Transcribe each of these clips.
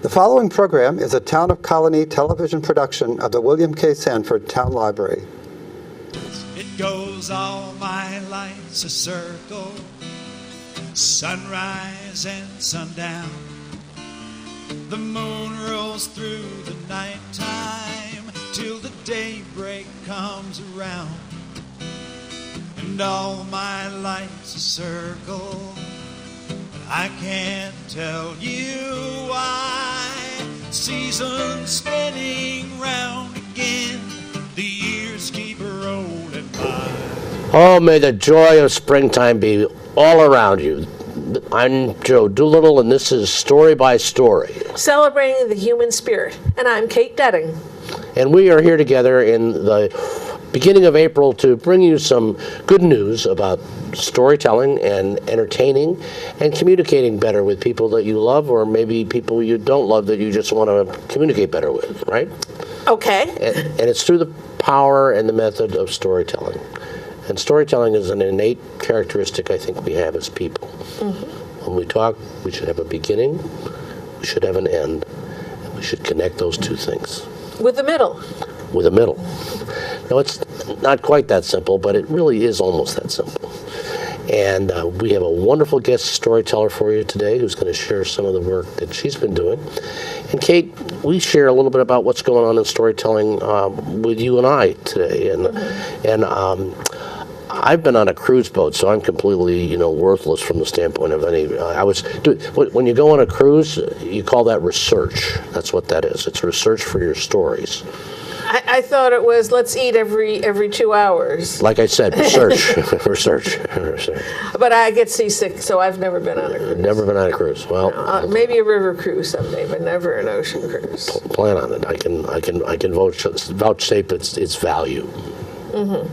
The following program is a Town of Colony television production of the William K. Sanford Town Library. It goes all my life's a circle, sunrise and sundown. The moon rolls through the nighttime till the daybreak comes around. And all my life's a circle, but I can't tell you why. Seasons spinning round again, the years keep rolling by. Oh, may the joy of springtime be all around you. I'm Joe Doolittle, and this is Story by Story. Celebrating the human spirit. And I'm Kate Detting. And we are here together in the beginning of April to bring you some good news about storytelling and entertaining and communicating better with people that you love, or maybe people you don't love that you just want to communicate better with, right? Okay. And it's through the power and the method of storytelling. And storytelling is an innate characteristic I think we have as people. Mm-hmm. When we talk, we should have a beginning, we should have an end, and we should connect those two things. With the middle. With a middle. Now, it's not quite that simple, but it really is almost that simple. And we have a wonderful guest storyteller for you today who's going to share some of the work that she's been doing. And Kate, we share a little bit about what's going on in storytelling with you and I today. And I've been on a cruise boat, so I'm completely, worthless from the standpoint of any. When you go on a cruise, you call that research. That's what that is. It's research for your stories. I thought it was let's eat every 2 hours. Like I said, research, research. But I get seasick, so I've never been on a cruise. Never been on a cruise. Well, maybe a river cruise someday, but never an ocean cruise. Plan on it. I can vouchsafe its value. Mm-hmm.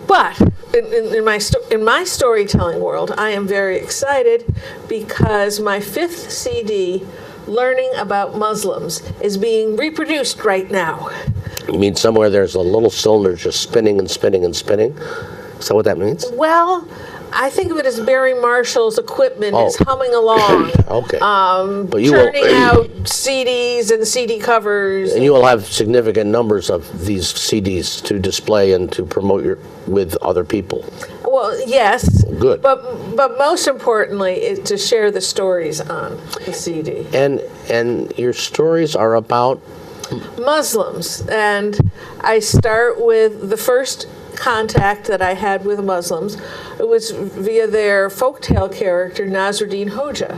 But in my storytelling world, I am very excited because my 5th CD, Learning About Muslims, is being reproduced right now. You mean somewhere there's a little cylinder just spinning and spinning and spinning? Is that what that means? Well, I think of it as Barry Marshall's equipment is humming along. Okay. But churning out CDs and CD covers. And you will have significant numbers of these CDs to display and to promote with other people. Well, yes. Good. But most importantly is to share the stories on the CD. And your stories are about Muslims. And I start with the first contact that I had with Muslims. It was via their folktale character, Nasruddin Hoja,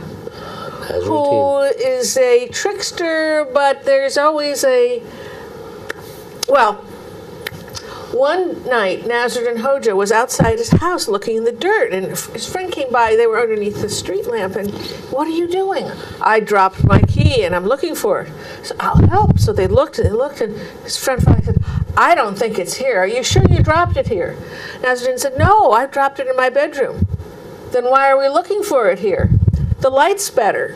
who is a trickster, but there's always one night, Nasruddin Hoja was outside his house looking in the dirt, and his friend came by. They were underneath the street lamp, and, "What are you doing?" "I dropped my key, and I'm looking for it." "So I'll help." So they looked, and his friend finally said, "I don't think it's here. Are you sure you dropped it here?" Nasruddin said, "No, I dropped it in my bedroom." "Then why are we looking for it here?" "The light's better."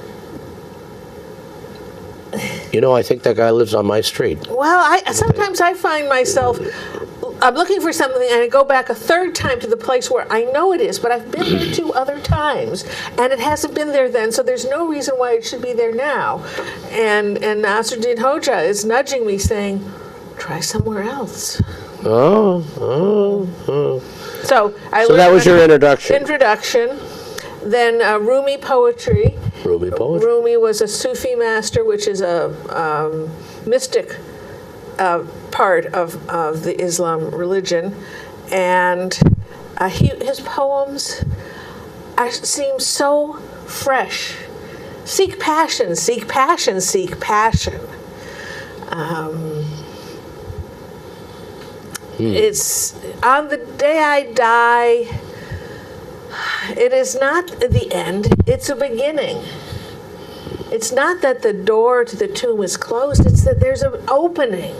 I think that guy lives on my street. Well, sometimes I find myself, I'm looking for something, and I go back a third time to the place where I know it is, but I've been there 2 other times, and it hasn't been there then, so there's no reason why it should be there now. And Nasruddin Hoja is nudging me, saying, "Try somewhere else." Oh. So that was your introduction. Then Rumi poetry. Rumi poetry. Rumi was a Sufi master, which is a mystic part of the Islam religion, and his poems seem so fresh. Seek passion, seek passion, seek passion. It's on the day I die. It is not the end, it's a beginning. It's not that the door to the tomb is closed, it's that there's an opening.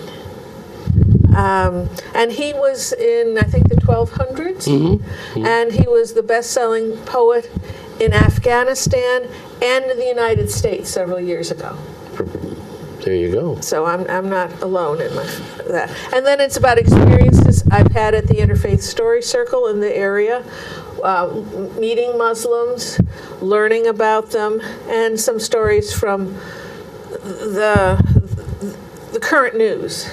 And he was in, I think, the 1200s, and he was the best-selling poet in Afghanistan and in the United States several years ago. There you go. So I'm not alone in that. And then it's about experiences I've had at the Interfaith Story Circle in the area, meeting Muslims, learning about them, and some stories from the current news.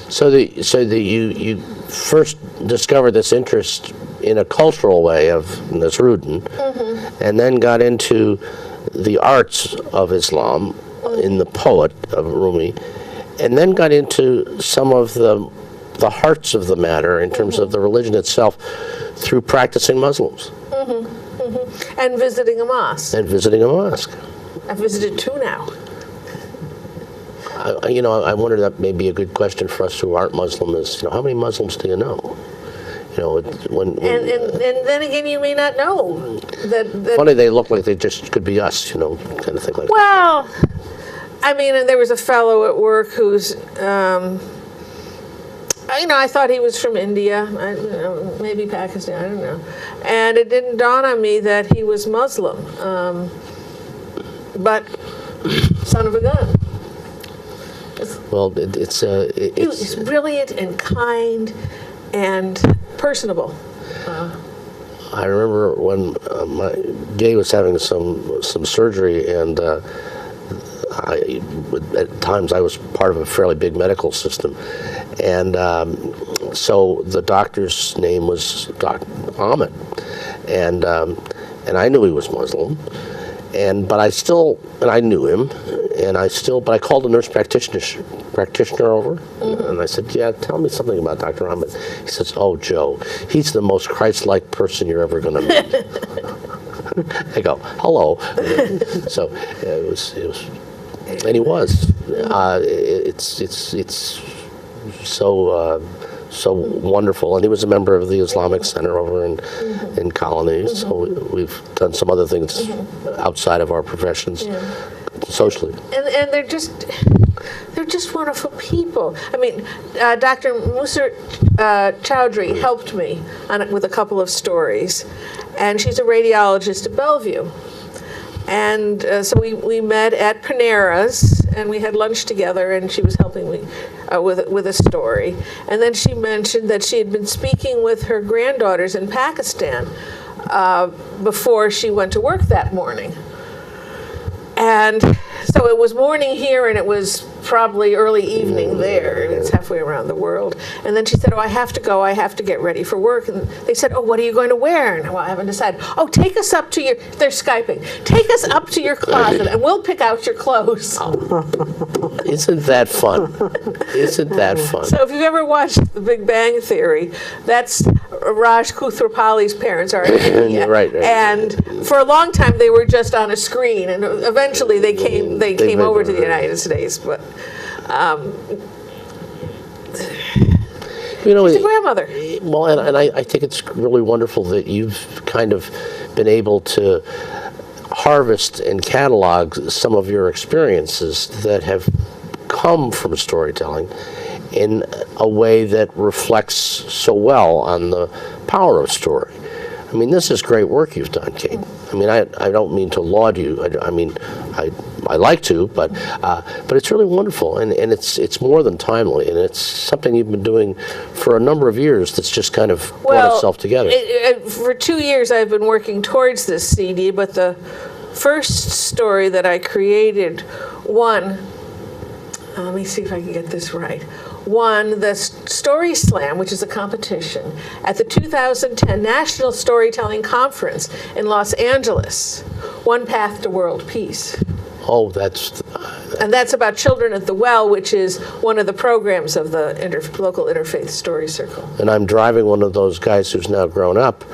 So you first discovered this interest in a cultural way of Nasruddin, and then got into the arts of Islam in the poet of Rumi, and then got into some of the hearts of the matter in terms of the religion itself through practicing Muslims. And visiting a mosque. I've visited 2 now. I wonder, that may be a good question for us who aren't Muslim, is, how many Muslims do you know? And then again, you may not know that. Funny, they look like they just could be us, kind of thing like that. Well, I mean, and there was a fellow at work who's, I thought he was from India, maybe Pakistan, I don't know. And it didn't dawn on me that he was Muslim. But son of a gun. Well, He was brilliant and kind and personable. I remember when Gay was having some surgery, and at times I was part of a fairly big medical system, and so the doctor's name was Dr. Ahmed, and I knew he was Muslim, but I knew him, but I called the nurse practitioner over, and I said, yeah, tell me something about Dr. Ahmed. He says, oh, Joe, he's the most Christ-like person you're ever going to meet. I go, hello. So it was, and he was. It's so wonderful, and he was a member of the Islamic Center over in Colony. So we've done some other things outside of our professions, socially. And they're just wonderful people. I mean, Dr. Musa Chowdhury helped me with a couple of stories, and she's a radiologist at Bellevue. And so we met at Panera's, and we had lunch together, and she was helping me with a story. And then she mentioned that she had been speaking with her granddaughters in Pakistan before she went to work that morning. And so it was morning here, and it was probably early evening there, and it's halfway around the world. And then she said, oh, I have to go, I have to get ready for work. And they said, oh, what are you going to wear? And well, I haven't decided. Oh, take us up to they're Skyping, take us up to your closet, and we'll pick out your clothes. Isn't that fun? Isn't that fun? So if you've ever watched The Big Bang Theory, that's Raj Koothrappali's parents are in India. Right. And for a long time, they were just on a screen, and eventually they came over to the United States, but she's a grandmother. Well, and I think it's really wonderful that you've kind of been able to harvest and catalog some of your experiences that have come from storytelling in a way that reflects so well on the power of story. I mean, this is great work you've done, Kate. I mean, I don't mean to laud you. I like to, but it's really wonderful, and it's more than timely, and it's something you've been doing for a number of years that's just kind of brought itself together. For 2 years, I've been working towards this CD, but the first story that I created won, let me see if I can get this right, won the Story Slam, which is a competition, at the 2010 National Storytelling Conference in Los Angeles, One Path to World Peace. Oh, and that's about Children at the Well, which is one of the programs of the local Interfaith Story Circle. And I'm driving one of those guys who's now grown up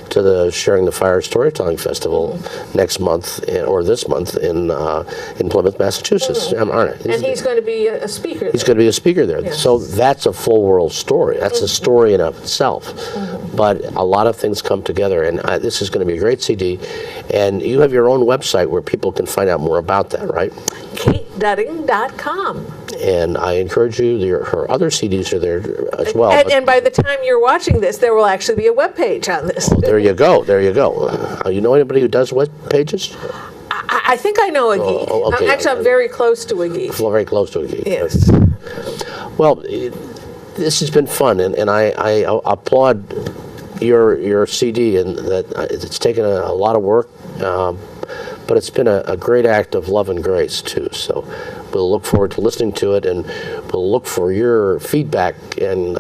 to the Sharing the Fire Storytelling Festival next month, or this month, in Plymouth, Massachusetts. Aren't I? And he's going to be a speaker there. He's going to be a speaker there. Yes. So that's a full world story. That's a story in of itself. But a lot of things come together, and this is going to be a great CD. And you have your own website where people can find out more about that, right? KateDutting.com. And I encourage you, her other CDs are there as well. And by the time you're watching this, there will actually be a web page on this. Oh, there you go. You know anybody who does web pages? I think I know a geek. Okay. Actually, I'm very close to a geek. Very close to a geek. Yes. Well, this has been fun, and I applaud your CD, and that it's taken a lot of work, but it's been a great act of love and grace, too. So we'll look forward to listening to it, and we'll look for your feedback and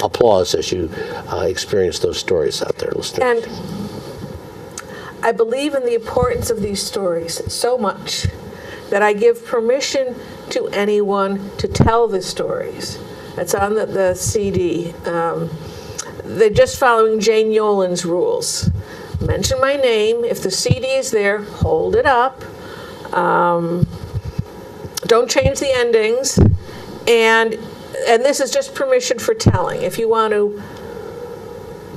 applause as you experience those stories out there listening. And I believe in the importance of these stories so much that I give permission to anyone to tell the stories. It's on the CD. They're just following Jane Yolen's rules. Mention my name. If the CD is there, hold it up. Don't change the endings. And this is just permission for telling. If you want to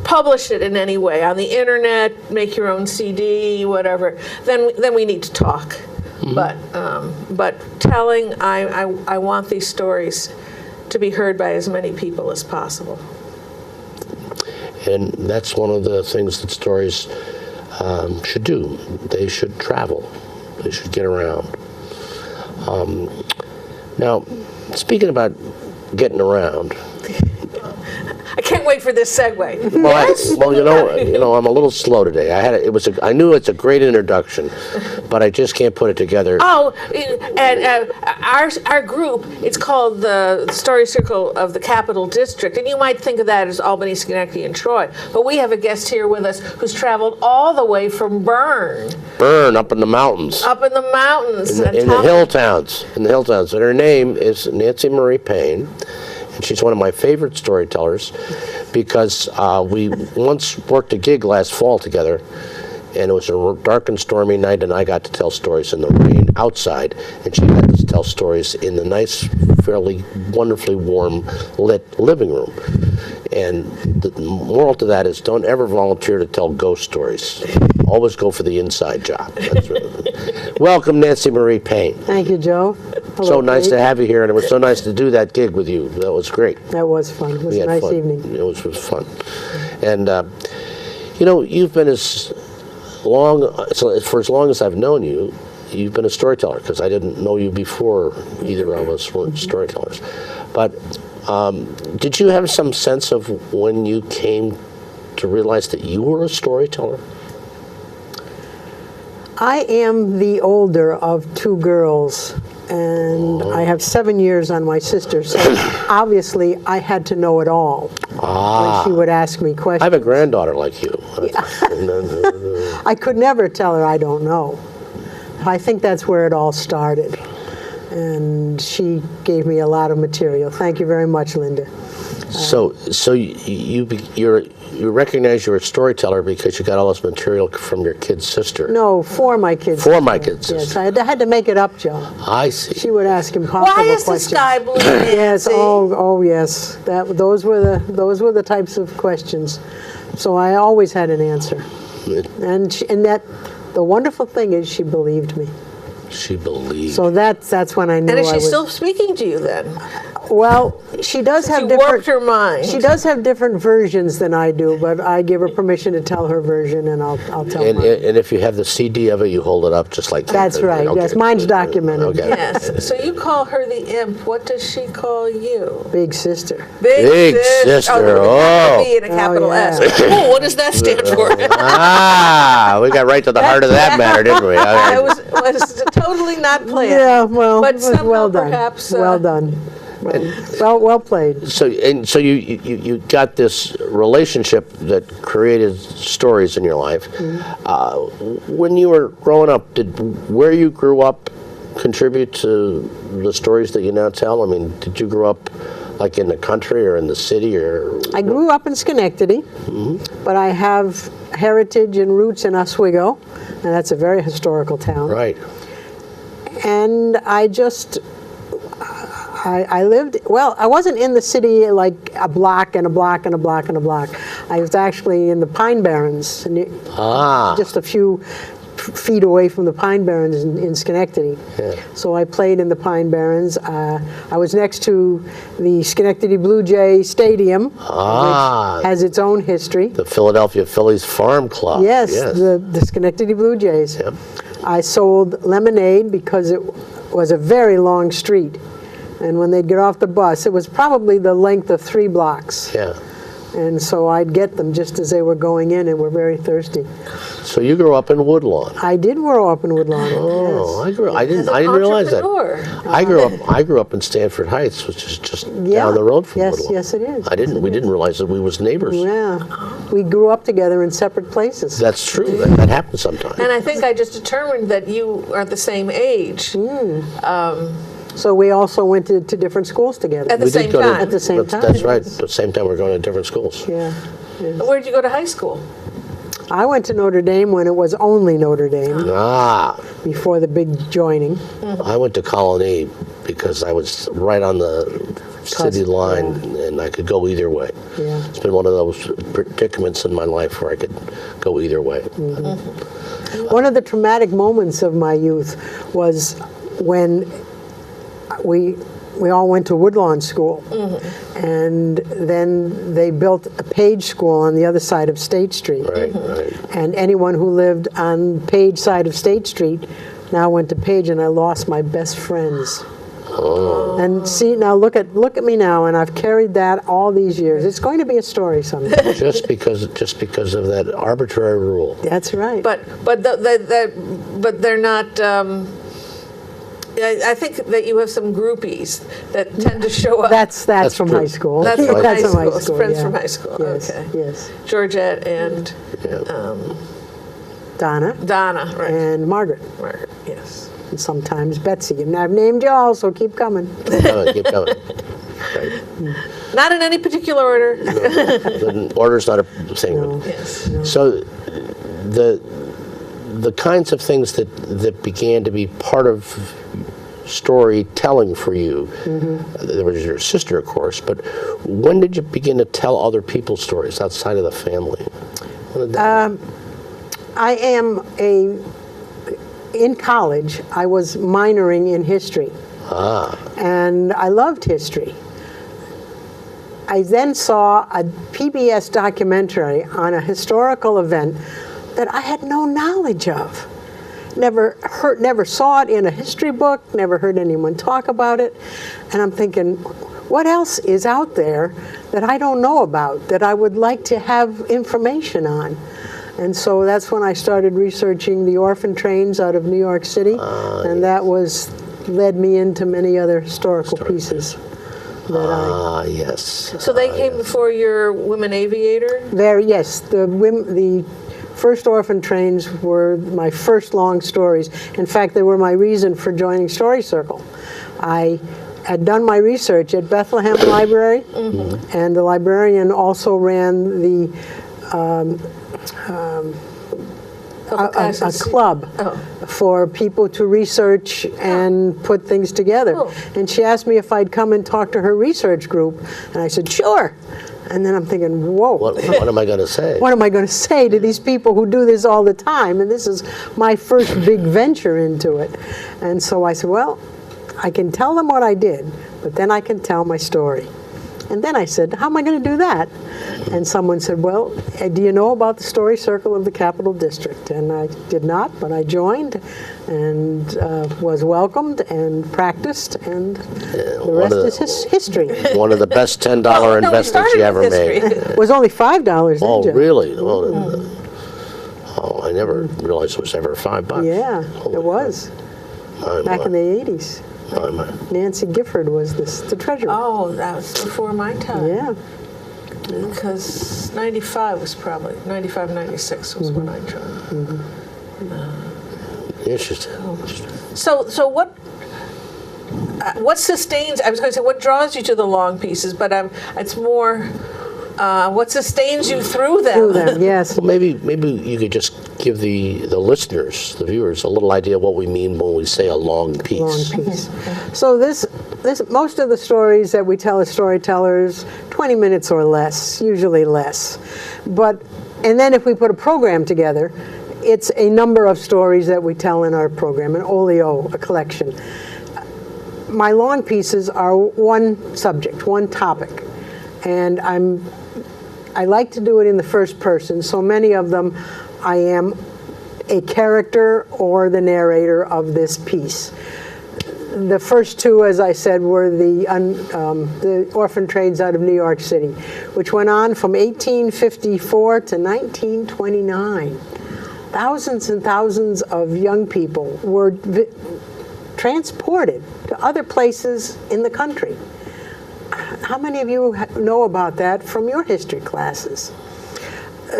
publish it in any way, on the internet, make your own CD, whatever, then we need to talk. But telling, I want these stories to be heard by as many people as possible. And that's one of the things that stories should do. They should travel. They should get around. Now, speaking about getting around, I can't wait for this segue. well, you know, I'm a little slow today. I knew it's a great introduction, but I just can't put it together. Oh, and our group, it's called the Story Circle of the Capital District, and you might think of that as Albany, Schenectady, and Troy, but we have a guest here with us who's traveled all the way from Bern. Bern, up in the mountains. Up in the mountains. In the hill towns. And her name is Nancy Marie Payne. She's one of my favorite storytellers because we once worked a gig last fall together, and it was a dark and stormy night, and I got to tell stories in the rain outside, and she got to tell stories in the nice, fairly wonderfully warm lit living room. And the moral to that is don't ever volunteer to tell ghost stories. Always go for the inside job. Welcome, Nancy Marie Payne. Thank you, Joe. Hello, So nice Kate. to have you here, and it was so nice to do that gig with you. That was great. That was fun. It was We a had nice fun. evening. It was fun. And, you know, you've been for as long as I've known you, you've been a storyteller, because I didn't know you before either of us were storytellers. But did you have some sense of when you came to realize that you were a storyteller? I am the older of two girls, and I have 7 years on my sister, so obviously I had to know it all when she would ask me I questions. have a granddaughter like you. I could never tell her I don't know. I think that's where it all started. And she gave me a lot of material. Thank you very much, Linda. So you recognize you're a storyteller because you got all this material from your kid sister. No, for my kids. For my kid sister. Yes, I had to make it up, Joe. I see. She would ask impossible Why is questions. the sky blue, Yes, Nancy? oh yes. Those were the types of questions. So I always had an answer. And the wonderful thing is she believed me. She believed. So that's when I knew And is I she was. still speaking to you then? Well, she does have She different. warped her mind. She does have different versions than I do, but I give her permission to tell her version, and I'll tell And, mine. and if you have the CD of it, you hold it up just like that. That's right. Okay. Yes, mine's documented. Okay. Yes. So you call her the imp. What does she call you? Big sister. Big sister. Oh, with a capital Oh. B and a capital yeah. S. Oh, what does that stand for? We got right to the heart of that matter, didn't we? It was totally not planned. Yeah, well, but it was somehow well done. perhaps well done. Well played. So you got this relationship that created stories in your life. When you were growing up, did where you grew up contribute to the stories that you now tell? I mean, did you grow up like in the country or in the city, or? I grew up in Schenectady, but I have heritage and roots in Oswego, and that's a very historical town. Right. And I lived, well, I wasn't in the city like a block and a block and a block and a block. I was actually in the Pine Barrens, just a few feet away from the Pine Barrens in Schenectady. Yeah. So I played in the Pine Barrens. I was next to the Schenectady Blue Jay Stadium, which has its own history. The Philadelphia Phillies Farm Club. Yes, the Schenectady Blue Jays. Yep. I sold lemonade because it was a very long street. And when they'd get off the bus, it was probably the length of 3 blocks. Yeah. And so I'd get them just as they were going in and were very thirsty. So you grew up in Woodlawn. I did grow up in Woodlawn. Oh, yes. I didn't realize that. I grew up in Stanford Heights, which is just down the road from Woodlawn. Yes, it is. We didn't realize that we was neighbors. Yeah. We grew up together in separate places. That's true. That happens sometimes. And I think I just determined that you are the same age. So we also went to different schools together. At the We did same go to- time. At the same time. That's right. yes. At the same time, we're going to different schools. Yeah. Where did you go to high school? I went to Notre Dame when it was only Notre Dame, before the big joining. I went to Colony because I was right on the city line, and I could go either way. Yeah. It's been one of those predicaments in my life where I could go either way. One of the traumatic moments of my youth was when we all went to Woodlawn School, and then they built a Page School on the other side of State Street. Right, right. And anyone who lived on Page side of State Street now went to Page, and I lost my best friends. Oh. And see, now look at me now, and I've carried that all these years. It's going to be a story someday. Just because of that arbitrary rule. That's right. But they're not. I think that you have some groupies that tend to show up. That's from true. high school. That's from high from school. Friends yeah. from high school. Yes, Okay. yes. Georgette and Yeah. Donna Donna, right? and Margaret, Margaret, yes. and sometimes Betsy. And I've named you all, so keep coming. Keep coming. Right. Not in any particular order. The order's not the same. No. Yes. So the kinds of things that began to be part of storytelling for you, there was your sister, of course, but when did you begin to tell other people's stories outside of the family? When did that In college, I was minoring in history. And I loved history. I then saw a PBS documentary on a historical event that I had no knowledge of. Never saw it in a history book, never heard anyone talk about it. And I'm thinking, what else is out there that I don't know about, that I would like to have information on? And so that's when I started researching the orphan trains out of New York City, and that led me into many other historical pieces. yes. So they came before your Women Aviator? Yes, the first orphan trains were my first long stories. In fact, they were my reason for joining Story Circle. I had done my research at Bethlehem Library, and the librarian also ran the a club for people to research and put things together. Oh. And she asked me if I'd come and talk to her research group, and I said, sure. And then I'm thinking, whoa. What am I going to say? What am I going to say to these people who do this all the time? And this is my first big venture into it. And so I said, well, I can tell them what I did, but then I can tell my story. And then I said, how am I going to do that? And someone said, well, do you know about the Story Circle of the Capital District? And I did not, but I joined and was welcomed and practiced, and the rest is history. One of the best $10 No, we investments started you ever with made. It was only $5 then, Oh, Joe. really? I never realized it was ever $5. Yeah, Holy it was. crap. Back in the 80s. My. Nancy Gifford was the treasurer. Oh, that was before my time. Yeah. Because 95 was probably, 95, 96 was when I joined. Interesting. So what sustains, I was going to say, what draws you to the long pieces, but it's more, what sustains you through them? Through them, yes. Well, maybe you could just give the listeners, the viewers, a little idea of what we mean when we say a long piece. Long piece. So this most of the stories that we tell as storytellers, 20 minutes or less, usually less. And then if we put a program together, it's a number of stories that we tell in our program, an olio, a collection. My long pieces are one subject, one topic, and I like to do it in the first person, so many of them I am a character or the narrator of this piece. The first two, as I said, were the orphan trades out of New York City, which went on from 1854 to 1929. Thousands and thousands of young people were transported to other places in the country. How many of you know about that from your history classes?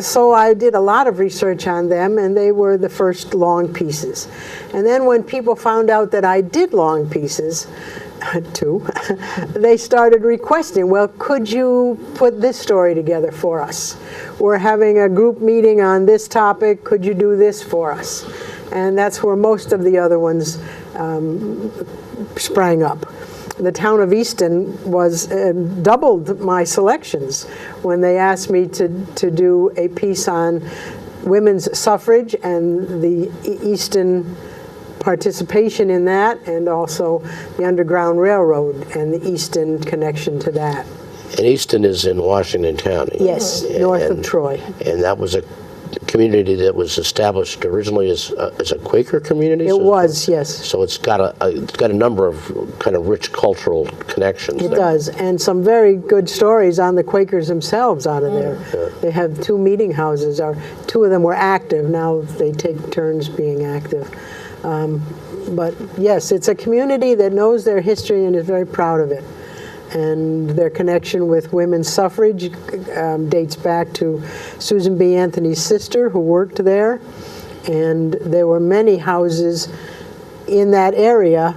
So I did a lot of research on them, and they were the first long pieces. And then when people found out that I did long pieces, too, they started requesting, well, could you put this story together for us? We're having a group meeting on this topic. Could you do this for us? And that's where most of the other ones sprang up. The town of Easton was doubled my selections when they asked me to do a piece on women's suffrage and the Easton participation in that, and also the Underground Railroad and the Easton connection to that. And Easton is in Washington County. Yes, north of Troy. And that was a community that was established originally as a Quaker community? It was, yes. So it's got a number of kind of rich cultural connections. It there. does, and some very good stories on the Quakers themselves out of there. Yeah. They have 2 meeting houses, or 2 of them were active. Now they take turns being active. But yes, it's a community that knows their history and is very proud of it. And their connection with women's suffrage dates back to Susan B. Anthony's sister, who worked there. And there were many houses in that area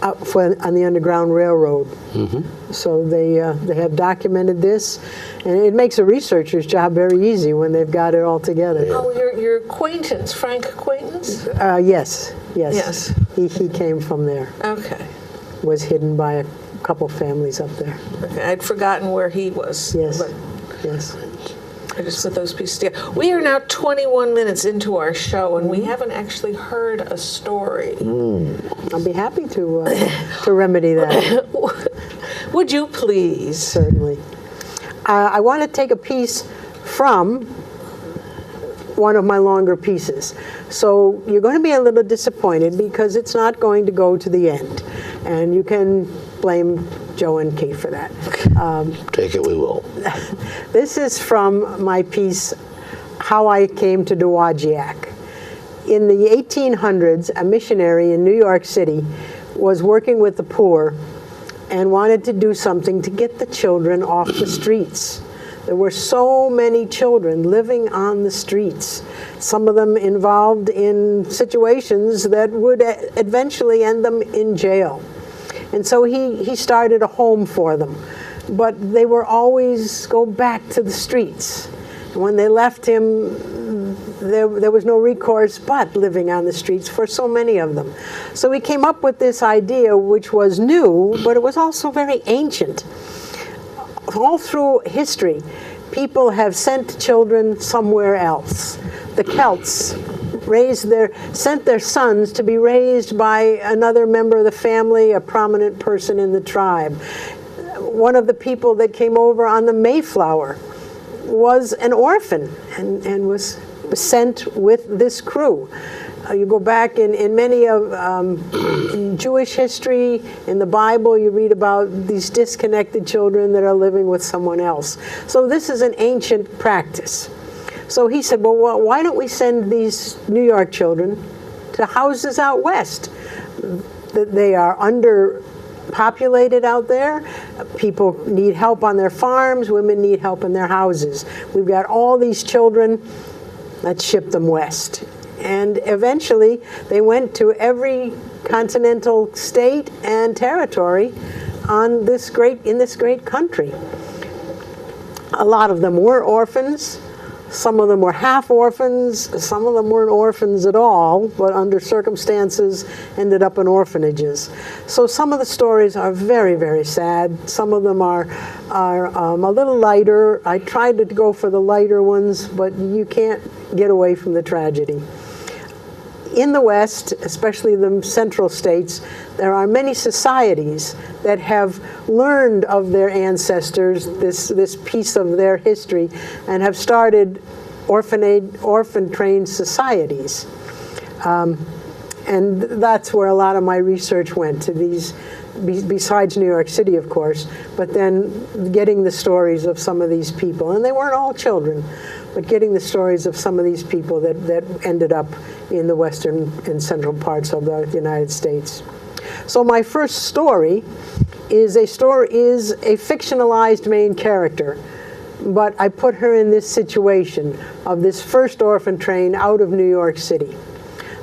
on the Underground Railroad. Mm-hmm. So they have documented this. And it makes a researcher's job very easy when they've got it all together. Oh, your acquaintance, Frank Acquaintance? Yes. Yes. He came from there. Okay. Was hidden by a couple families up there. Okay. I'd forgotten where he was. Yes. But Yes. I just put those pieces together. We are now 21 minutes into our show, and we haven't actually heard a story. I'll be happy to remedy that. Would you please? Certainly. I want to take a piece from one of my longer pieces. So you're going to be a little disappointed because it's not going to go to the end. And you can blame Joe and Kate for that. Take it, we will. This is from my piece, How I Came to Dowagiac. In the 1800s, a missionary in New York City was working with the poor and wanted to do something to get the children off the streets. There were so many children living on the streets, some of them involved in situations that would eventually end them in jail. And so he started a home for them. But they were always go back to the streets. And when they left him, there was no recourse but living on the streets for so many of them. So he came up with this idea, which was new, but it was also very ancient. All through history, people have sent children somewhere else. The Celts sent their sons to be raised by another member of the family, a prominent person in the tribe. One of the people that came over on the Mayflower was an orphan and was sent with this crew. You go back in many of in Jewish history, in the Bible, you read about these disconnected children that are living with someone else. So this is an ancient practice. So he said, well, why don't we send these New York children to houses out west? They are underpopulated out there. People need help on their farms. Women need help in their houses. We've got all these children. Let's ship them west. And eventually, they went to every continental state and territory in this great country. A lot of them were orphans. Some of them were half orphans. Some of them weren't orphans at all, but under circumstances ended up in orphanages. So some of the stories are very, very sad. Some of them are a little lighter. I tried to go for the lighter ones, but you can't get away from the tragedy. In the West, especially the central states, there are many societies that have learned of their ancestors, this piece of their history, and have started orphan-trained societies. And that's where a lot of my research went, to these, besides New York City, of course, but then getting the stories of some of these people. And they weren't all children, but getting the stories of some of these people that ended up in the western and central parts of the United States. So my first story is a fictionalized main character, but I put her in this situation of this first orphan train out of New York City.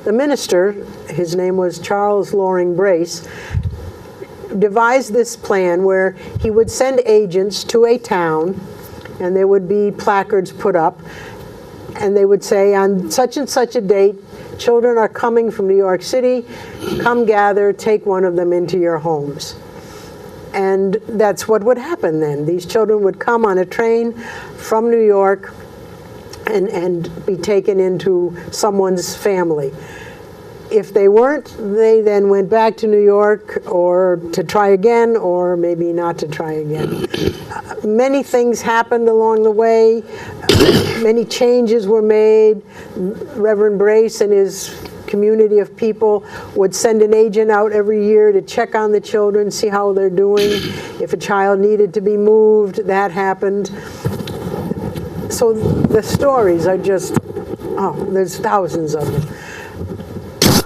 The minister, his name was Charles Loring Brace, devised this plan where he would send agents to a town, and there would be placards put up, and they would say, on such and such a date, children are coming from New York City, come gather, take one of them into your homes. And that's what would happen then. These children would come on a train from New York and be taken into someone's family. If they weren't, they then went back to New York, or to try again, or maybe not to try again. Many things happened along the way. Many changes were made. Reverend Brace and his community of people would send an agent out every year to check on the children, see how they're doing. If a child needed to be moved, that happened. So the stories are just, there's thousands of them.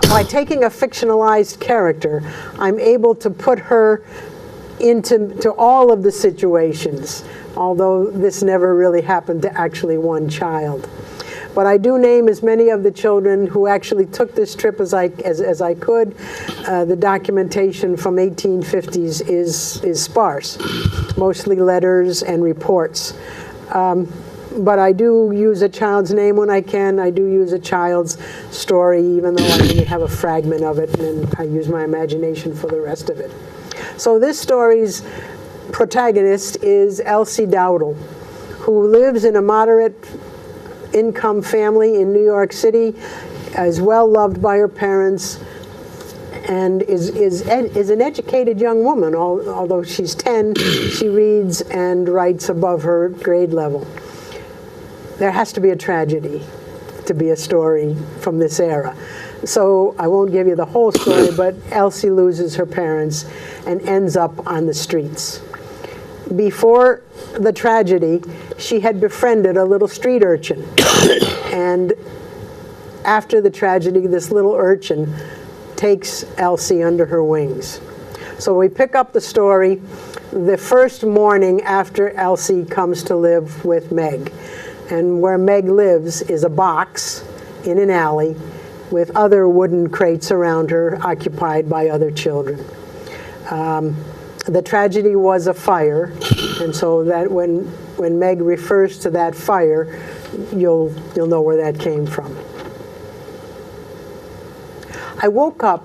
By taking a fictionalized character, I'm able to put her into all of the situations, although this never really happened to actually one child. But I do name as many of the children who actually took this trip as I could. The documentation from 1850s is sparse, mostly letters and reports. But I do use a child's name when I can. I do use a child's story, even though I only have a fragment of it, and I use my imagination for the rest of it. So this story's protagonist is Elsie Dowdle, who lives in a moderate income family in New York City, is well loved by her parents, and is an educated young woman. Although she's 10, she reads and writes above her grade level. There has to be a tragedy to be a story from this era. So I won't give you the whole story, but Elsie loses her parents and ends up on the streets. Before the tragedy, she had befriended a little street urchin. And after the tragedy, this little urchin takes Elsie under her wings. So we pick up the story the first morning after Elsie comes to live with Meg. And where Meg lives is a box in an alley with other wooden crates around her, occupied by other children. The tragedy was a fire, and so that when Meg refers to that fire, you'll know where that came from. I woke up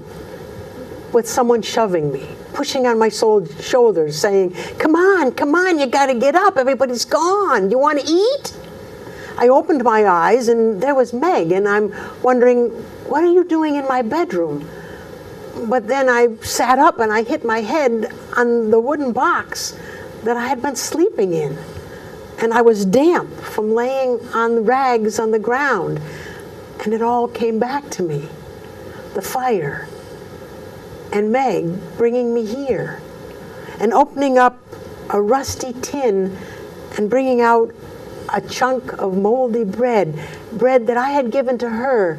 with someone shoving me, pushing on my shoulders, saying, come on, you gotta get up, everybody's gone, you wanna eat? I opened my eyes, and there was Meg, and I'm wondering, what are you doing in my bedroom? But then I sat up, and I hit my head on the wooden box that I had been sleeping in. And I was damp from laying on rags on the ground. And it all came back to me. The fire, and Meg bringing me here, and opening up a rusty tin and bringing out a chunk of moldy bread that I had given to her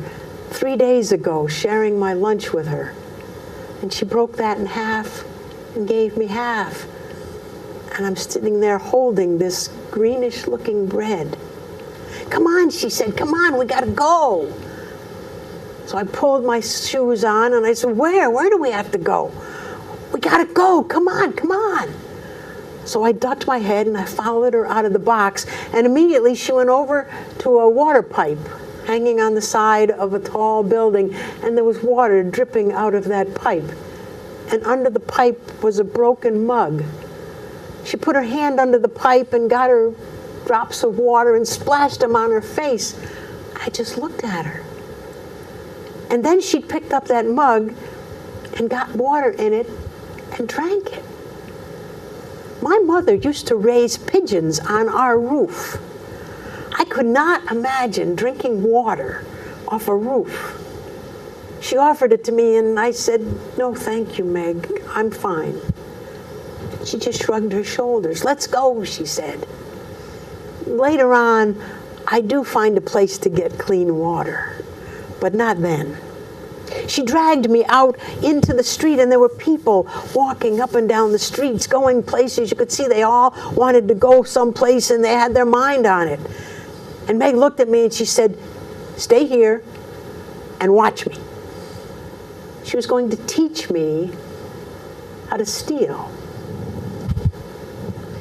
3 days ago, sharing my lunch with her. And she broke that in half and gave me half. And I'm sitting there holding this greenish-looking bread. Come on, she said, come on, we gotta go. So I pulled my shoes on, and I said, where do we have to go? We gotta go, come on. So I ducked my head, and I followed her out of the box, and immediately she went over to a water pipe hanging on the side of a tall building, and there was water dripping out of that pipe. And under the pipe was a broken mug. She put her hand under the pipe and got her drops of water and splashed them on her face. I just looked at her. And then she picked up that mug and got water in it and drank it. My mother used to raise pigeons on our roof. I could not imagine drinking water off a roof. She offered it to me, and I said, "No, thank you, Meg. I'm fine." She just shrugged her shoulders. "Let's go," she said. Later on, I do find a place to get clean water, but not then. She dragged me out into the street, and there were people walking up and down the streets, going places. You could see they all wanted to go someplace, and they had their mind on it. And Meg looked at me, and she said, "Stay here and watch me." She was going to teach me how to steal.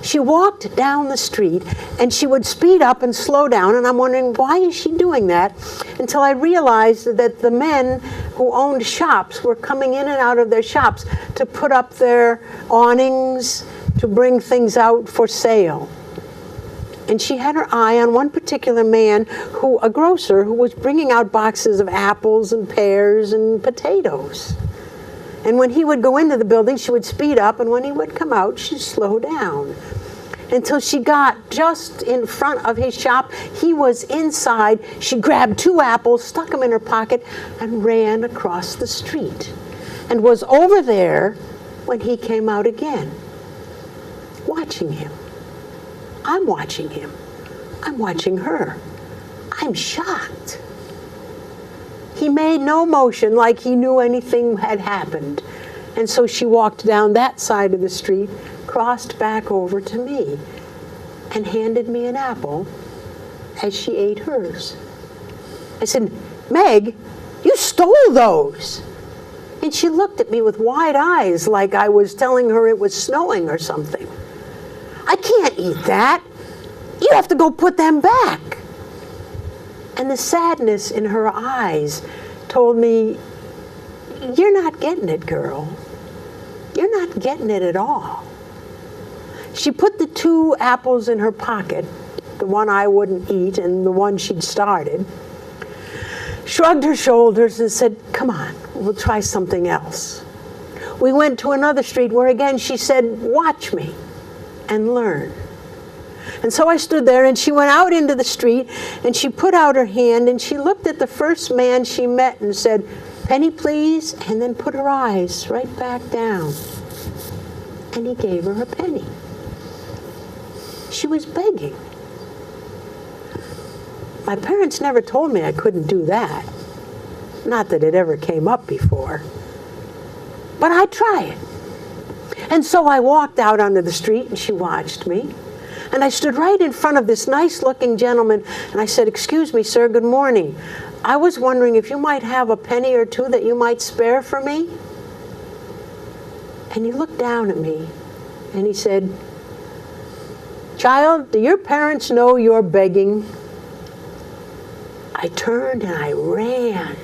She walked down the street, and she would speed up and slow down, and I'm wondering, why is she doing that? Until I realized that the men who owned shops were coming in and out of their shops to put up their awnings, to bring things out for sale. And she had her eye on one particular man, a grocer, who was bringing out boxes of apples and pears and potatoes. And when he would go into the building, she would speed up, and when he would come out, she'd slow down. Until she got just in front of his shop. He was inside. She grabbed 2 apples, stuck them in her pocket, and ran across the street, and was over there when he came out again, watching him. I'm watching him. I'm watching her. I'm shocked. He made no motion like he knew anything had happened. And so she walked down that side of the street, crossed back over to me, and handed me an apple as she ate hers. I said, "Meg, you stole those." And she looked at me with wide eyes like I was telling her it was snowing or something. "I can't eat that. You have to go put them back." And the sadness in her eyes told me, "You're not getting it, girl. You're not getting it at all." She put the 2 apples in her pocket, the one I wouldn't eat and the one she'd started, shrugged her shoulders and said, "Come on, we'll try something else." We went to another street where again she said, "Watch me and learn." And so I stood there, and she went out into the street, and she put out her hand, and she looked at the first man she met and said, "Penny, please," and then put her eyes right back down. And he gave her a penny. She was begging. My parents never told me I couldn't do that. Not that it ever came up before. But I'd try it. And so I walked out onto the street, and she watched me. And I stood right in front of this nice-looking gentleman, and I said, "Excuse me, sir, good morning. I was wondering if you might have a penny or 2 that you might spare for me?" And he looked down at me, and he said, "Child, do your parents know you're begging?" I turned and I ran.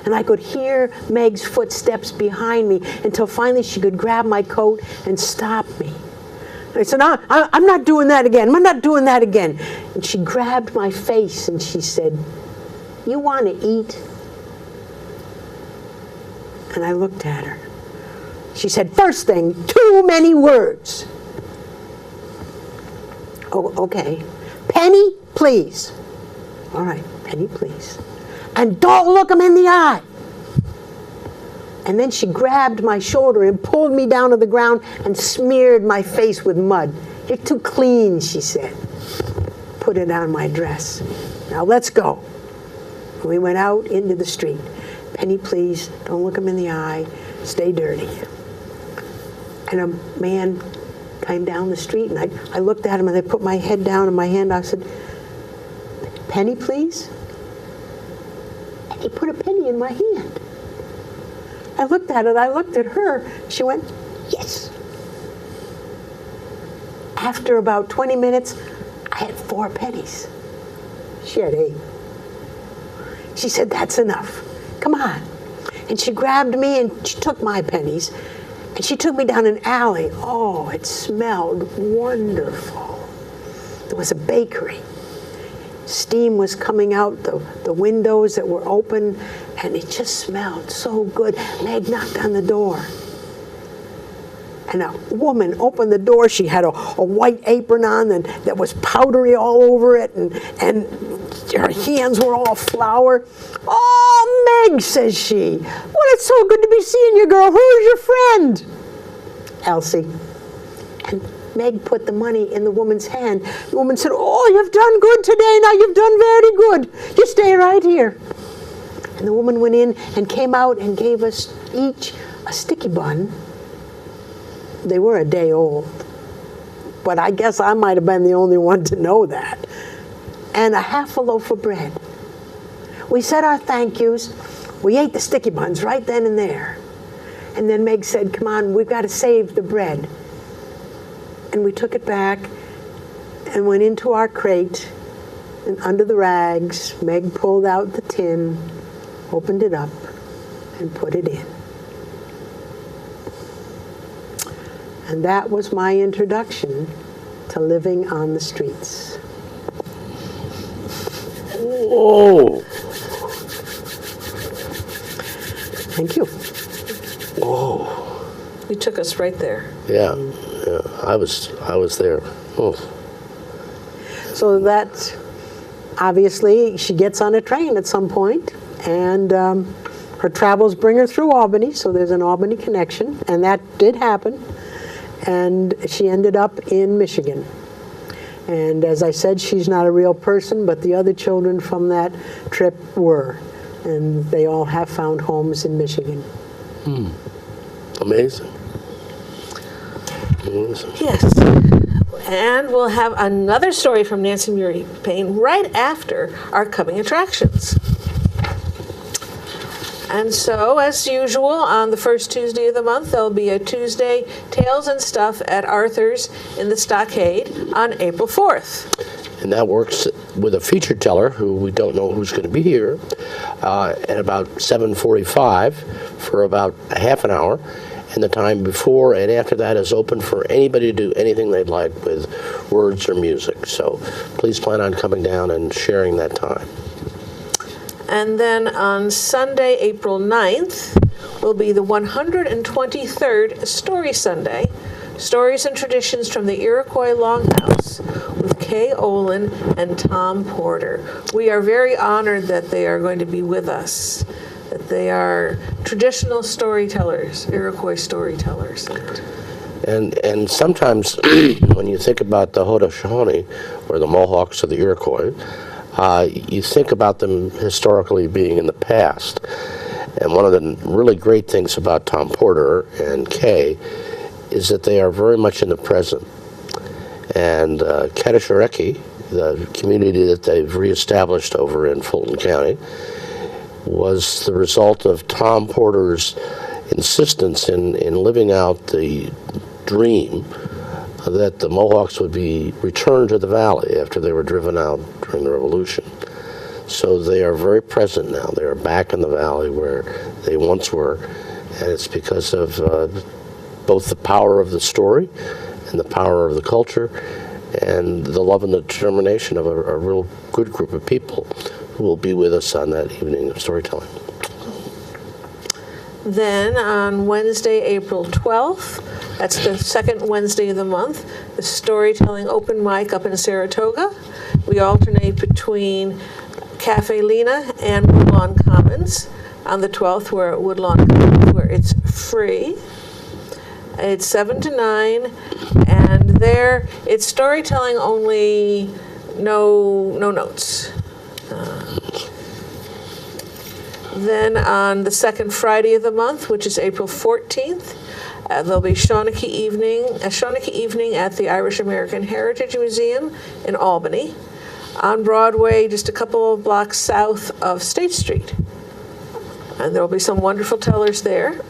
And I could hear Meg's footsteps behind me until finally she could grab my coat and stop me. I said, I'm not doing that again. I'm not doing that again." And she grabbed my face and she said, "You want to eat?" And I looked at her. She said, "First thing, too many words." "Oh, okay. Penny, please." "All right, penny, please. And don't look him in the eye." And then she grabbed my shoulder and pulled me down to the ground and smeared my face with mud. "You're too clean," she said. Put it on my dress. "Now let's go." We went out into the street. "Penny, please, don't look him in the eye. Stay dirty." And a man came down the street, and I looked at him, and I put my head down and my hand. I said, "Penny, please?" And he put a penny in my hand. I looked at it, I looked at her. She went, "Yes." After about 20 minutes, I had 4 pennies. She had 8. She said, "That's enough. Come on." And she grabbed me and she took my pennies. And she took me down an alley. Oh, it smelled wonderful. There was a bakery. Steam was coming out the windows that were open, and it just smelled so good. Meg knocked on the door, and a woman opened the door. She had a white apron on that was powdery all over it, and her hands were all flour. "Oh, Meg," says she. "Well, it's so good to be seeing you, girl. Who's your friend?" "Elsie." And Meg put the money in the woman's hand. The woman said, "Oh, you've done good today. Now you've done very good. You stay right here." And the woman went in and came out and gave us each a sticky bun. They were a day old, but I guess I might have been the only one to know that. And a half a loaf of bread. We said our thank yous. We ate the sticky buns right then and there. And then Meg said, "Come on, we've got to save the bread." And we took it back and went into our crate, and under the rags, Meg pulled out the tin, opened it up, and put it in. And that was my introduction to living on the streets. Whoa. Thank you. Whoa. You took us right there. Yeah. I was there. Oh. So that, obviously, she gets on a train at some point, and her travels bring her through Albany, so there's an Albany connection, and that did happen. And she ended up in Michigan. And as I said, she's not a real person, but the other children from that trip were. And they all have found homes in Michigan. Amazing. Yes. And we'll have another story from Nancy Murray Payne right after our coming attractions. And so, as usual, on the first Tuesday of the month, there'll be a Tuesday Tales and Stuff at Arthur's in the Stockade on April 4th. And that works with a feature teller who we don't know who's going to be here at about 7:45 for about a half an hour. And the time before and after that is open for anybody to do anything they'd like with words or music. So please plan on coming down and sharing that time. And then on Sunday, April 9th, will be the 123rd Story Sunday. Stories and Traditions from the Iroquois Longhouse with Kay Olin and Tom Porter. We are very honored that they are going to be with us, that they are traditional storytellers, Iroquois storytellers. And sometimes when you think about the Haudenosaunee, or the Mohawks of the Iroquois, you think about them historically being in the past. And one of the really great things about Tom Porter and Kay is that they are very much in the present. And Kadashareki, the community that they've reestablished over in Fulton County, was the result of Tom Porter's insistence in living out the dream that the Mohawks would be returned to the valley after they were driven out during the Revolution. So they are very present now. They are back in the valley where they once were, and it's because of both the power of the story and the power of the culture and the love and the determination of a real good group of people who will be with us on that evening of storytelling. Then on Wednesday, April 12th, that's the second Wednesday of the month, the Storytelling Open Mic up in Saratoga. We alternate between Cafe Lena and Woodlawn Commons. On the 12th, we're at Woodlawn Commons, where it's free. It's 7 to 9, and there it's storytelling only, no notes. Then on the second Friday of the month, which is April 14th, there'll be a Shawnee evening at the Irish American Heritage Museum in Albany, on Broadway, just a couple of blocks south of State Street. And there'll be some wonderful tellers there.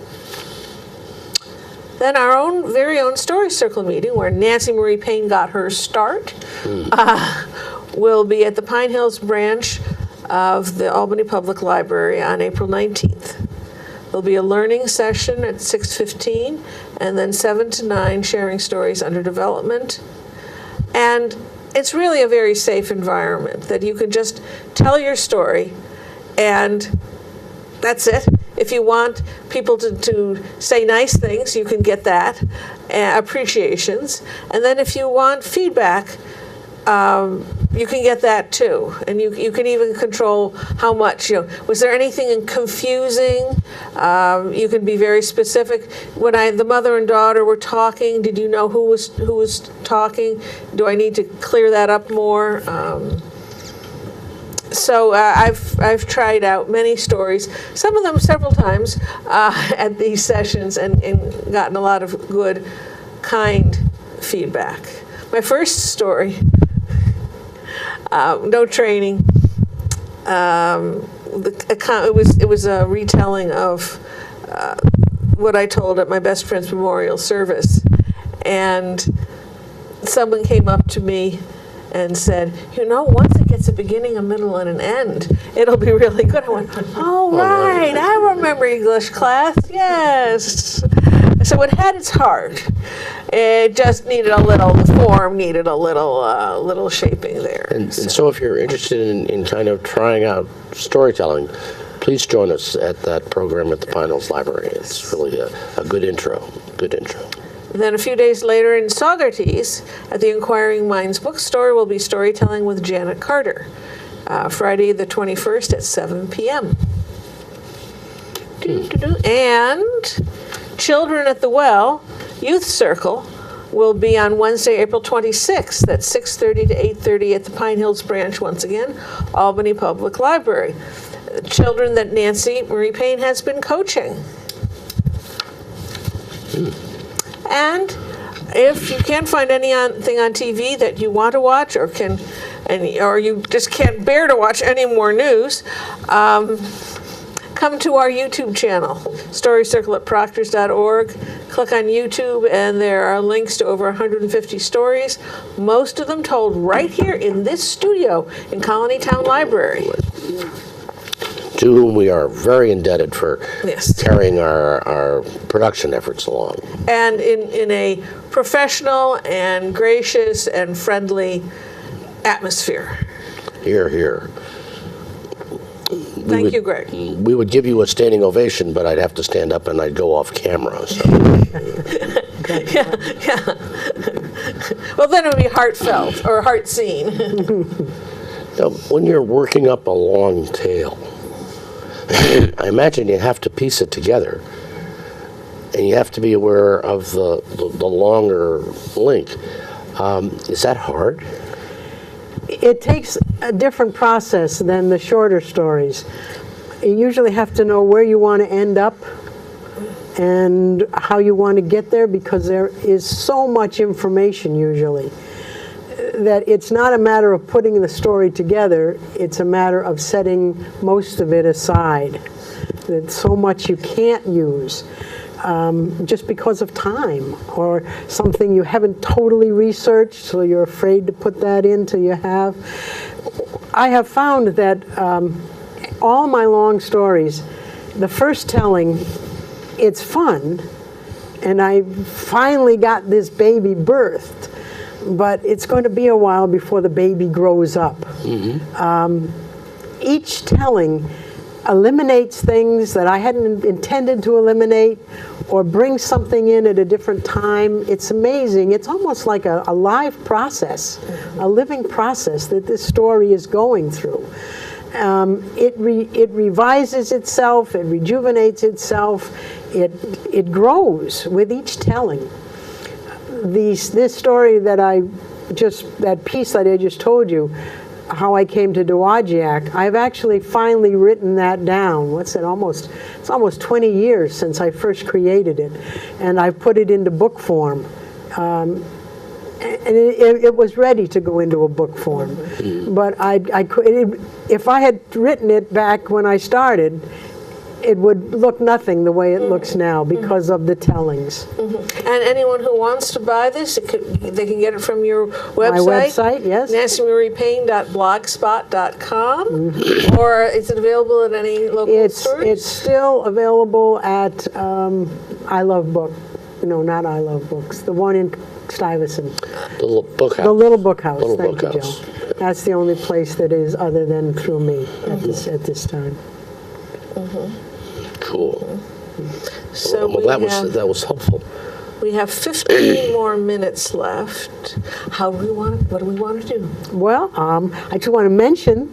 Then our very own Story Circle meeting, where Nancy Marie Payne got her start, will be at the Pine Hills branch of the Albany Public Library on April 19th. There'll be a learning session at 6:15, and then 7 to 9 sharing stories under development. And it's really a very safe environment that you can just tell your story, and that's it. If you want people to say nice things, you can get that, appreciations. And then if you want feedback, you can get that too, and you can even control how much. Was there anything confusing? You can be very specific. When the mother and daughter were talking, did you know who was talking? Do I need to clear that up more? So I've tried out many stories, some of them several times at these sessions, and gotten a lot of good, kind feedback. My first story, no training. It was a retelling of what I told at my best friend's memorial service, and someone came up to me and said, once it gets a beginning, a middle, and an end, it'll be really good. I went, oh, right, I remember English class, yes. So it had its heart. It just needed the form needed a little shaping there. And so if you're interested in kind of trying out storytelling, please join us at that program at the Pine Hills Library. It's really a good intro. Then a few days later in Saugerties, at the Inquiring Minds bookstore, will be storytelling with Janet Carter, Friday the 21st at 7 p.m. And Children at the Well Youth Circle will be on Wednesday, April 26th at 6:30 to 8:30 at the Pine Hills branch, once again, Albany Public Library. Children that Nancy Marie Payne has been coaching. And if you can't find anything on TV that you want to watch, or you just can't bear to watch any more news, come to our YouTube channel, storycircle@proctors.org. Click on YouTube, and there are links to over 150 stories, most of them told right here in this studio in Colony Town Library. To whom we are very indebted for Yes. carrying our production efforts along. And in a professional and gracious and friendly atmosphere. Hear, hear. Thank you, Greg. We would give you a standing ovation, but I'd have to stand up and I'd go off camera. So. Yeah. Well, then it would be heartfelt or heart seen. Now, when you're working up a long tale, I imagine you have to piece it together, and you have to be aware of the longer link. Is that hard? It takes a different process than the shorter stories. You usually have to know where you want to end up and how you want to get there, because there is so much information usually that it's not a matter of putting the story together, it's a matter of setting most of it aside. There's so much you can't use just because of time, or something you haven't totally researched, so you're afraid to put that in till you have. I have found that all my long stories, the first telling, it's fun, and I finally got this baby birthed, but it's going to be a while before the baby grows up. Each telling eliminates things that I hadn't intended to eliminate, or brings something in at a different time. It's amazing. It's almost like a live process, a living process that this story is going through. It revises itself, it rejuvenates itself, it grows with each telling. This story that that piece that I just told you, how I came to Dowagiac, I've actually finally written that down. It's almost 20 years since I first created it, and I've put it into book form. And it was ready to go into a book form, but if I had written it back when I started, it would look nothing the way it looks now because of the tellings. And anyone who wants to buy this, they can get it from your website. My website, yes. NancyMariePayne.blogspot.com. Or is it available at any local stores? It's still available at I Love Book. No, not I Love Books. The one in Stuyvesant. The little book house. The Little Book House. Little Thank Book you, House. Joe. That's the only place that is other than through me at this time. Cool. So Well, that was helpful. We have 15 more minutes left. What do we want to do? Well, I just want to mention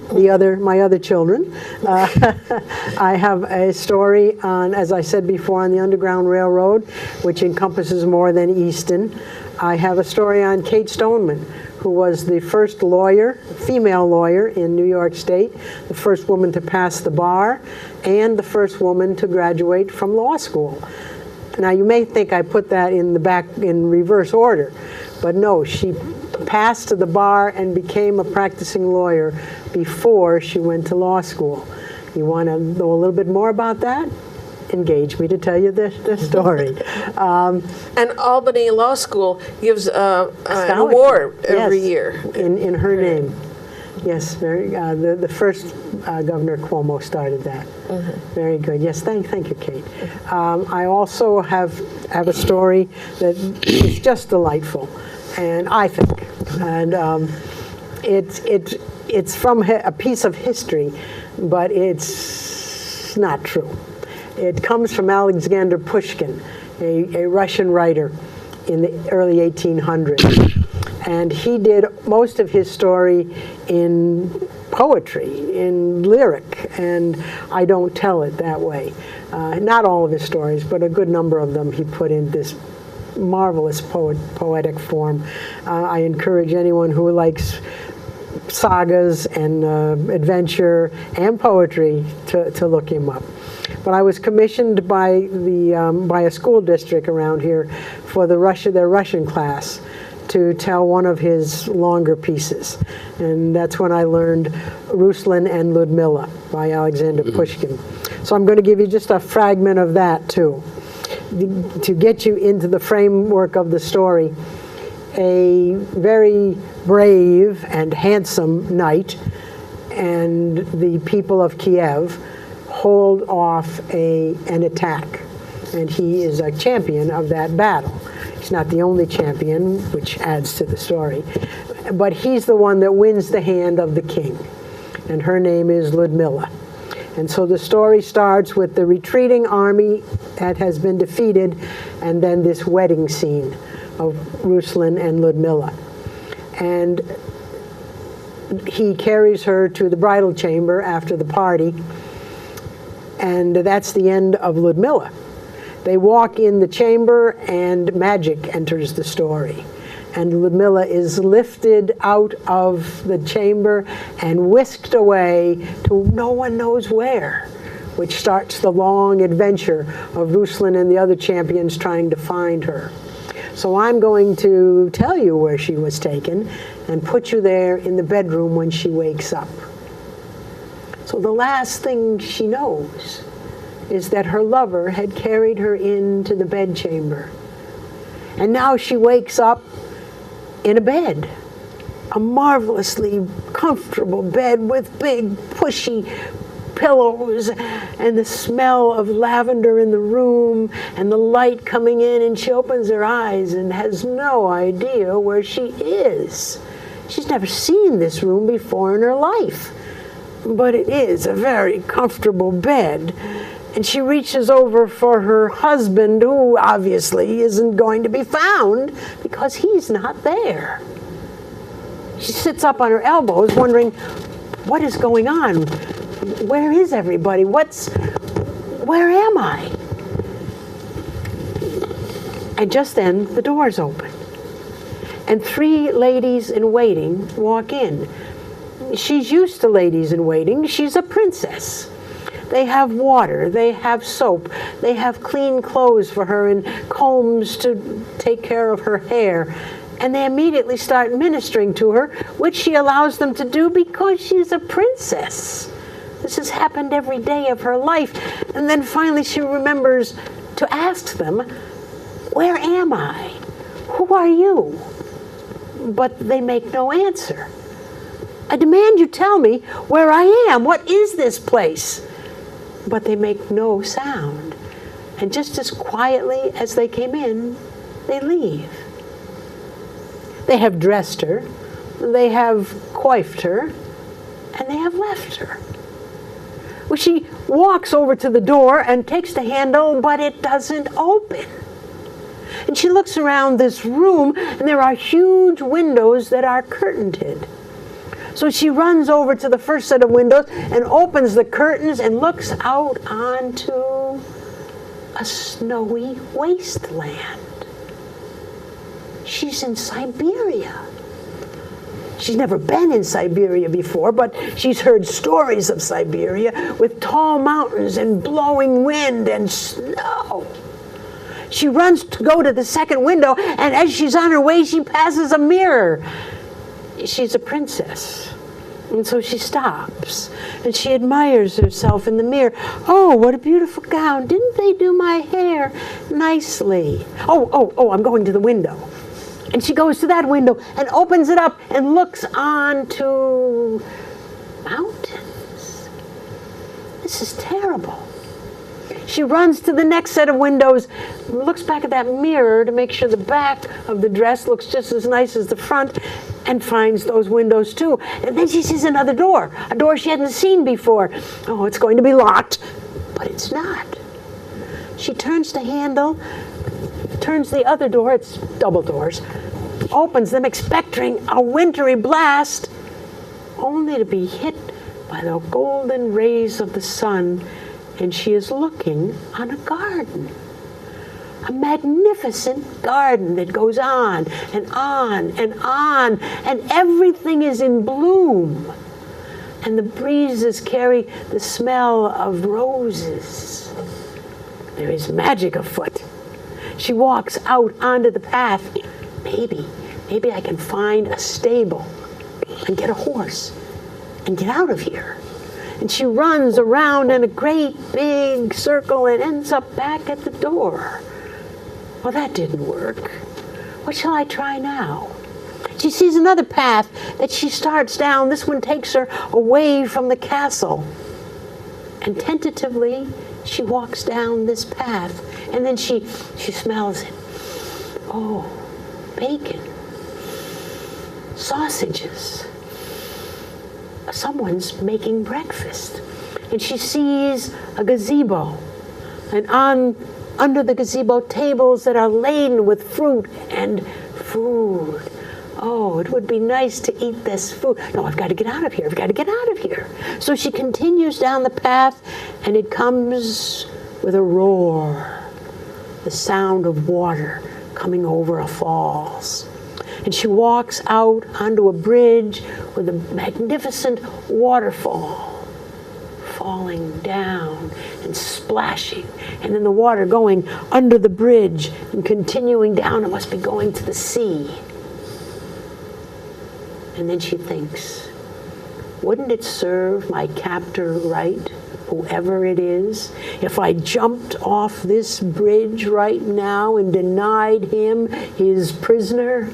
my other children. I have a story on, as I said before, on the Underground Railroad, which encompasses more than Easton. I have a story on Kate Stoneman, who was the first female lawyer in New York State, the first woman to pass the bar, and the first woman to graduate from law school. Now, you may think I put that in reverse order, but no, she passed to the bar and became a practicing lawyer before she went to law school. You want to know a little bit more about that? Engage me to tell you this story. And Albany Law School gives an award every year. In her name. Yes, the first Governor Cuomo started that. Very good. Yes, thank you, Kate. I also have a story that is just delightful, and I think, and it's from a piece of history, but it's not true. It comes from Alexander Pushkin, a Russian writer in the early 1800s. And he did most of his story in poetry, in lyric, and I don't tell it that way. Not all of his stories, but a good number of them he put in this marvelous poetic form. I encourage anyone who likes sagas and adventure and poetry to look him up. But I was commissioned by a school district around here for their Russian class to tell one of his longer pieces. And that's when I learned Ruslan and Ludmilla by Alexander Pushkin. So I'm going to give you just a fragment of that too, to get you into the framework of the story. A very brave and handsome knight and the people of Kiev hold off an attack. And he is a champion of that battle. He's not the only champion, which adds to the story, but he's the one that wins the hand of the king, and her name is Ludmilla. And so the story starts with the retreating army that has been defeated, and then this wedding scene of Ruslan and Ludmilla. And he carries her to the bridal chamber after the party, and that's the end of Ludmilla. They walk in the chamber, and magic enters the story. And Ludmilla is lifted out of the chamber and whisked away to no one knows where, which starts the long adventure of Ruslan and the other champions trying to find her. So I'm going to tell you where she was taken and put you there in the bedroom when she wakes up. So the last thing she knows is that her lover had carried her into the bedchamber. And now she wakes up in a bed, a marvelously comfortable bed with big, pushy pillows and the smell of lavender in the room and the light coming in, and she opens her eyes and has no idea where she is. She's never seen this room before in her life, but it is a very comfortable bed. And she reaches over for her husband, who obviously isn't going to be found because he's not there. She sits up on her elbows wondering, what is going on? Where is everybody? Where am I? And just then, the doors open. And 3 ladies in waiting walk in. She's used to ladies in waiting. She's a princess. They have water, they have soap, they have clean clothes for her and combs to take care of her hair. And they immediately start ministering to her, which she allows them to do because she's a princess. This has happened every day of her life. And then finally she remembers to ask them, where am I? Who are you? But they make no answer. I demand you tell me where I am. What is this place? But they make no sound. And just as quietly as they came in, they leave. They have dressed her, they have coiffed her, and they have left her. Well, she walks over to the door and takes the handle, but it doesn't open. And she looks around this room, and there are huge windows that are curtained. So she runs over to the first set of windows and opens the curtains and looks out onto a snowy wasteland. She's in Siberia. She's never been in Siberia before, but she's heard stories of Siberia with tall mountains and blowing wind and snow. She runs to go to the second window, and as she's on her way, she passes a mirror. She's a princess, and so she stops, and she admires herself in the mirror. Oh, what a beautiful gown. Didn't they do my hair nicely? Oh, I'm going to the window. And she goes to that window and opens it up and looks onto mountains. This is terrible. She runs to the next set of windows, looks back at that mirror to make sure the back of the dress looks just as nice as the front, and finds those windows too. And then she sees another door, a door she hadn't seen before. Oh, it's going to be locked, but it's not. She turns the handle, turns the other door, it's double doors, opens them expecting a wintry blast, only to be hit by the golden rays of the sun, and she is looking on a garden. A magnificent garden that goes on and on and on, and everything is in bloom. And the breezes carry the smell of roses. There is magic afoot. She walks out onto the path. Maybe I can find a stable and get a horse and get out of here. And she runs around in a great big circle and ends up back at the door. Well, that didn't work. What shall I try now? She sees another path that she starts down. This one takes her away from the castle. And tentatively, she walks down this path. And then she smells it. Oh, bacon. Sausages. Someone's making breakfast. And she sees a gazebo. And under the gazebo, tables that are laden with fruit and food. Oh, it would be nice to eat this food. No, I've got to get out of here. I've got to get out of here. So she continues down the path, and it comes with a roar, the sound of water coming over a falls. And she walks out onto a bridge with a magnificent waterfall falling down and splashing, and then the water going under the bridge and continuing down. It must be going to the sea. And then she thinks, wouldn't it serve my captor right, whoever it is, if I jumped off this bridge right now and denied him his prisoner?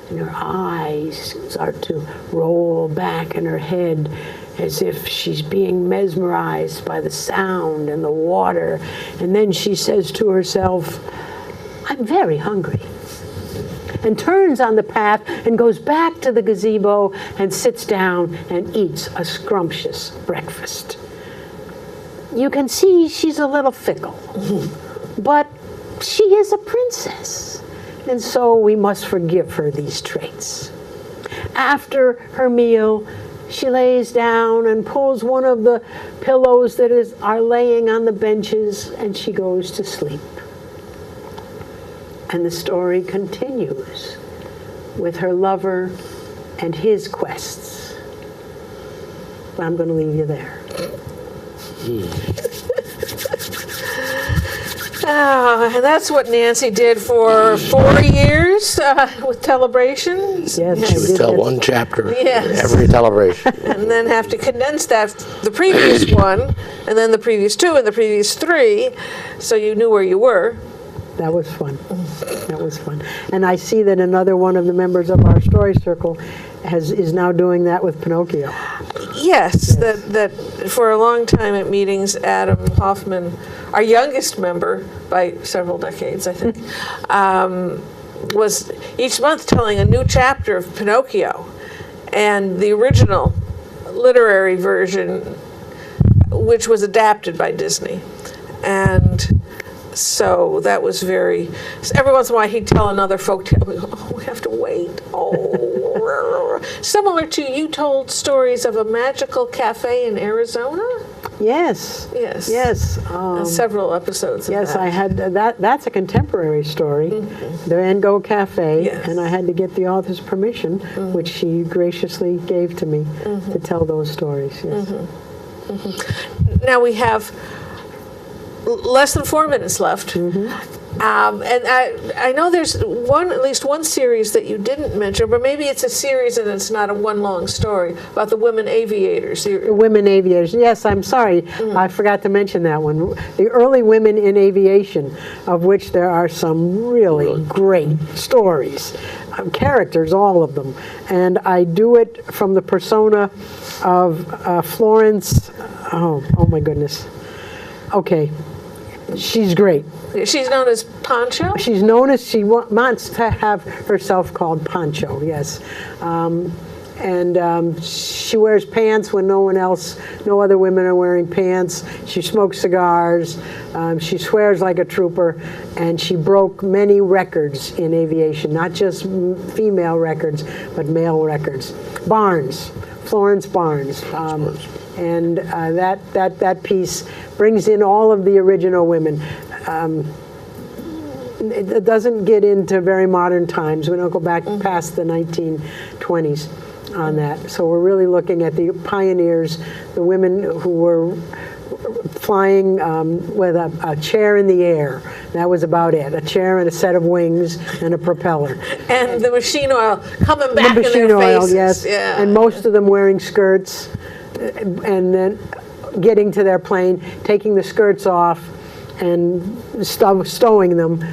And her eyes start to roll back in her head as if she's being mesmerized by the sound and the water. And then she says to herself, I'm very hungry. And turns on the path and goes back to the gazebo and sits down and eats a scrumptious breakfast. You can see she's a little fickle, but she is a princess. And so we must forgive her these traits. After her meal, she lays down and pulls one of the pillows that are laying on the benches, and she goes to sleep. And the story continues with her lover and his quests. But I'm going to leave you there. And that's what Nancy did for 4 years with Telebration. Yes, She I would did tell that. one chapter Yes. every Telebration. And then have to condense that, the previous one, and then the previous 2, and the previous 3, so you knew where you were. That was fun. That was fun. And I see that another one of the members of our story circle is now doing that with Pinocchio. Yes, that for a long time at meetings, Adam Hoffman, our youngest member by several decades, I think, was each month telling a new chapter of Pinocchio, and the original literary version, which was adapted by Disney. And So that was very. Every once in a while, he'd tell another folk tale. We go, oh, we have to wait. Oh, similar to you told stories of a magical cafe in Arizona. Yes. Yes. Yes. Several episodes. Of Yes, that. I had that. That's a contemporary story, the Van Gogh Cafe, Yes. and I had to get the author's permission, which she graciously gave to me to tell those stories. Yes. Now we have less than 4 minutes left. And I know there's at least one series that you didn't mention, but maybe it's a series and it's not a one long story about the women aviators. The women aviators. Yes, I'm sorry, I forgot to mention that one. The early women in aviation, of which there are some really great stories, characters, all of them. And I do it from the persona of Florence. Oh my goodness. Okay, she's great. She's known as Poncho? She's known as, she wants to have herself called Poncho, yes. She wears pants when no other women are wearing pants. She smokes cigars. She swears like a trooper. And she broke many records in aviation, not just female records, but male records. Florence Barnes. And that piece brings in all of the original women. It doesn't get into very modern times. We don't go back past the 1920s on that. So we're really looking at the pioneers, the women who were flying with a chair in the air. That was about it. A chair and a set of wings and a propeller. And the machine oil coming back in Machine their oil, faces. yes. Yeah. And most of them wearing skirts, and then getting to their plane, taking the skirts off, and stowing them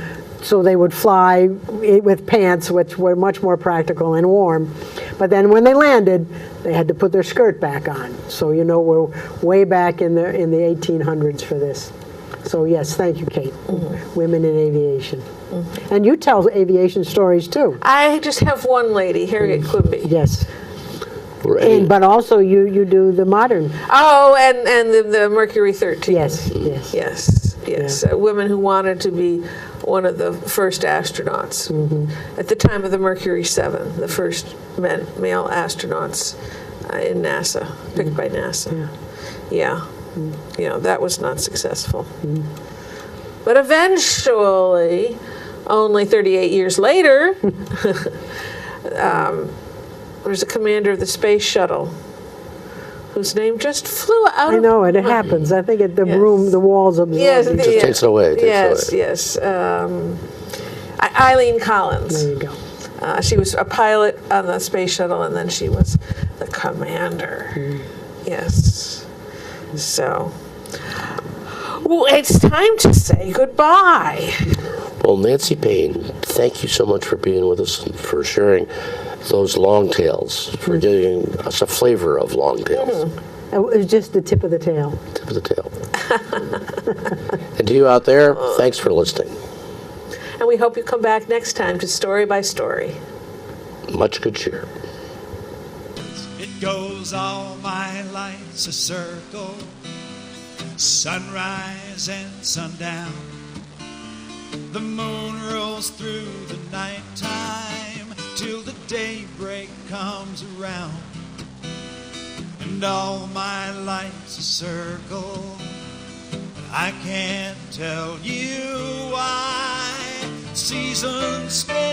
so they would fly with pants, which were much more practical and warm. But then when they landed, they had to put their skirt back on. So we're way back in the 1800s for this. So yes, thank you, Kate. Women in aviation. And you tell aviation stories too. I just have one lady, Harriet Quimby. Yes. But also you do the modern. Oh, and the Mercury 13. Yes. Yes. Women who wanted to be one of the first astronauts. At the time of the Mercury 7, the first male astronauts in NASA, picked by NASA. Yeah. That was not successful. But eventually, only 38 years later, there's a commander of the space shuttle whose name just flew out. I know it happens. I think the walls absorb. Yes, it. It just takes it away. Yes. Eileen Collins. There you go. She was a pilot on the space shuttle, and then she was the commander. Yes. So, well, it's time to say goodbye. Well, Nancy Payne, thank you so much for being with us and for sharing those long tales, for giving us a flavor of long tales. It was just the tip of the tail. Tip of the tail. And to you out there, thanks for listening. And we hope you come back next time to Story by Story. Much good cheer. It goes all my life's a circle, sunrise and sundown. The moon rolls through the nighttime till the daybreak comes around. And all my life's a circle, but I can't tell you why. Seasons go